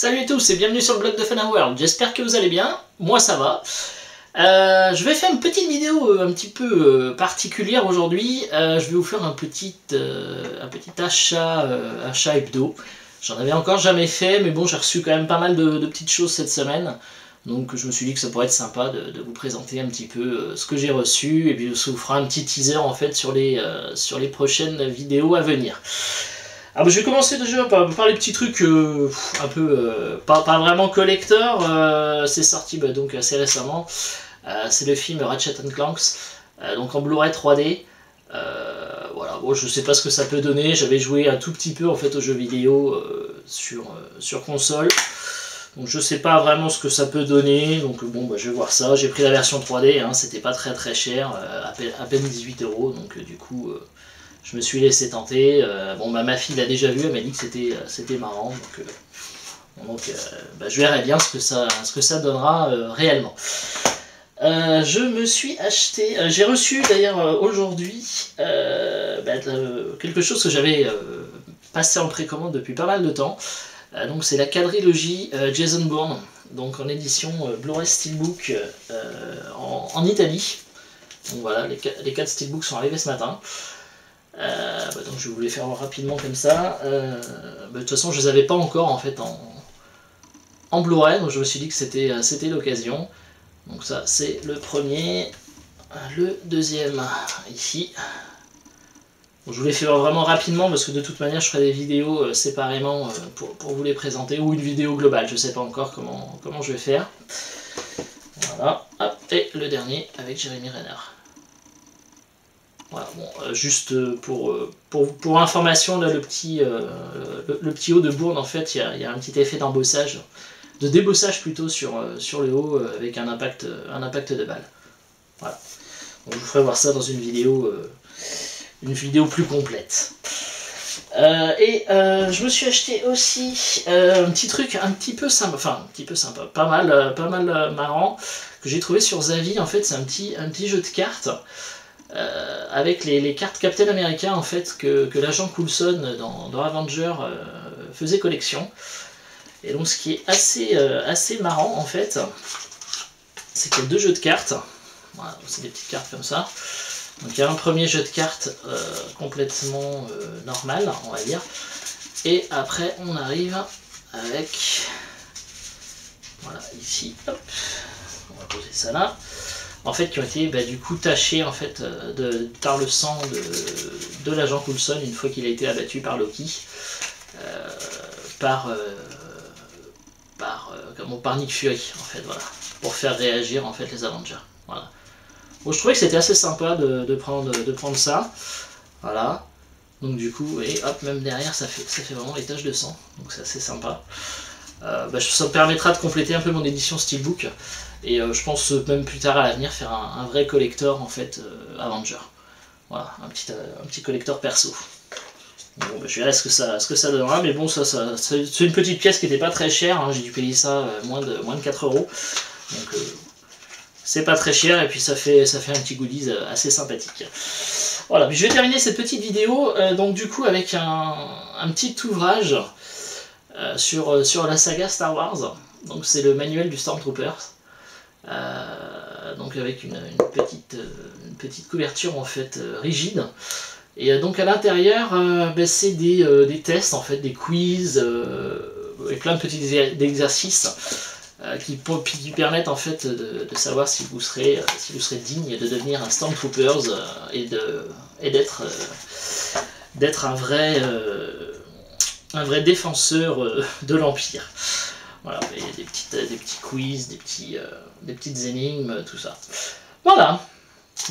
Salut à tous et bienvenue sur le blog de Fana World, j'espère que vous allez bien, moi ça va. Je vais faire une petite vidéo un petit peu particulière aujourd'hui. Je vais vous faire un petit achat hebdo. J'en avais encore jamais fait, mais bon, j'ai reçu quand même pas mal de petites choses cette semaine. Donc je me suis dit que ça pourrait être sympa de vous présenter un petit peu ce que j'ai reçu, et puis ça vous fera un petit teaser en fait sur les prochaines vidéos à venir. Alors je vais commencer déjà par les petits trucs un peu pas vraiment collector. C'est sorti donc assez récemment. C'est le film Ratchet & Clank, donc en Blu-ray 3D. Voilà, bon, je sais pas ce que ça peut donner. J'avais joué un tout petit peu en fait aux jeux vidéo sur console. Donc je sais pas vraiment ce que ça peut donner. Donc bon, bah, je vais voir ça. J'ai pris la version 3D, hein, c'était pas très cher, à peine 18 €. Donc du coup, je me suis laissé tenter. Bon, bah, ma fille l'a déjà vu, elle m'a dit que c'était marrant. Donc je verrai bien ce que ça donnera réellement. Je me suis acheté, j'ai reçu d'ailleurs aujourd'hui quelque chose que j'avais passé en précommande depuis pas mal de temps. Donc c'est la quadrilogie Jason Bourne, donc en édition Blu-ray Steelbook en Italie. Donc voilà, les 4 Steelbooks sont arrivés ce matin. Donc je vais vous les faire rapidement comme ça. De toute façon je les avais pas encore en fait en Blu-ray, donc je me suis dit que c'était l'occasion. Donc ça c'est le premier, le deuxième ici. Bon, je vous les fais vraiment rapidement parce que de toute manière je ferai des vidéos séparément pour vous les présenter, ou une vidéo globale, je sais pas encore comment je vais faire. Voilà, hop, et le dernier avec Jeremy Renner. Voilà, bon, juste pour information, là, le petit haut de Bourne, en fait, il y a un petit effet d'embossage, de débossage plutôt sur le haut avec un impact de balle. Voilà. Donc, je vous ferai voir ça dans une vidéo plus complète. Je me suis acheté aussi un petit truc un petit peu sympa, pas mal marrant, que j'ai trouvé sur Zavvi. En fait, c'est un petit jeu de cartes. Avec les cartes Captain America en fait que l'agent Coulson dans Avengers faisait collection. Et donc ce qui est assez marrant en fait, c'est qu'il y a 2 jeux de cartes. Voilà, c'est des petites cartes comme ça. Donc il y a un premier jeu de cartes complètement normal, on va dire. Et après on arrive avec, voilà, ici, hop, on va poser ça là. En fait, qui ont été du coup tachés en fait par le sang de l'agent Coulson une fois qu'il a été abattu par Loki, par Nick Fury en fait, voilà, pour faire réagir en fait les Avengers. Voilà. Bon, je trouvais que c'était assez sympa de prendre ça, voilà. Donc du coup, et hop, même derrière ça fait vraiment les taches de sang, donc c'est assez sympa. Ça me permettra de compléter un peu mon édition Steelbook, et je pense même plus tard à l'avenir faire un vrai collector en fait Avenger. Voilà, un petit collector perso. Bon, je verrai ce que ça donnera, mais bon, c'est une petite pièce qui n'était pas très chère, hein. J'ai dû payer ça moins de 4 €. Donc c'est pas très cher, et puis ça fait un petit goodies assez sympathique. Voilà, puis je vais terminer cette petite vidéo donc du coup avec un petit ouvrage sur la saga Star Wars. Donc c'est le manuel du Stormtroopers, donc avec une petite couverture en fait rigide. Et donc à l'intérieur, c'est des tests en fait, des quiz et plein de petits exercices qui permettent en fait de savoir si vous serez digne de devenir un Stormtroopers et d'être un vrai défenseur de l'Empire. Voilà, il y a des petits quiz, des petites énigmes, tout ça. Voilà.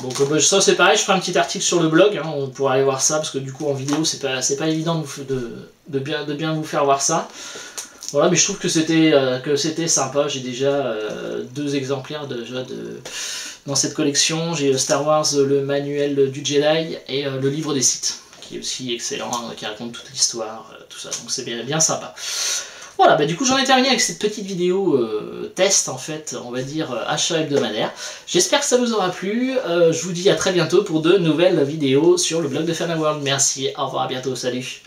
Donc ça c'est pareil, je ferai un petit article sur le blog, hein, on pourra aller voir ça, parce que du coup en vidéo c'est pas évident de bien vous faire voir ça. Voilà, mais je trouve que c'était sympa. J'ai déjà 2 exemplaires dans cette collection. J'ai Star Wars, le manuel du Jedi, et le livre des Sith, qui est aussi excellent, hein, qui raconte toute l'histoire, tout ça, donc c'est bien sympa. Voilà, du coup j'en ai terminé avec cette petite vidéo test en fait, on va dire achat hebdomadaire. J'espère que ça vous aura plu. Je vous dis à très bientôt pour de nouvelles vidéos sur le blog de Fana World. Merci, au revoir, à bientôt, salut.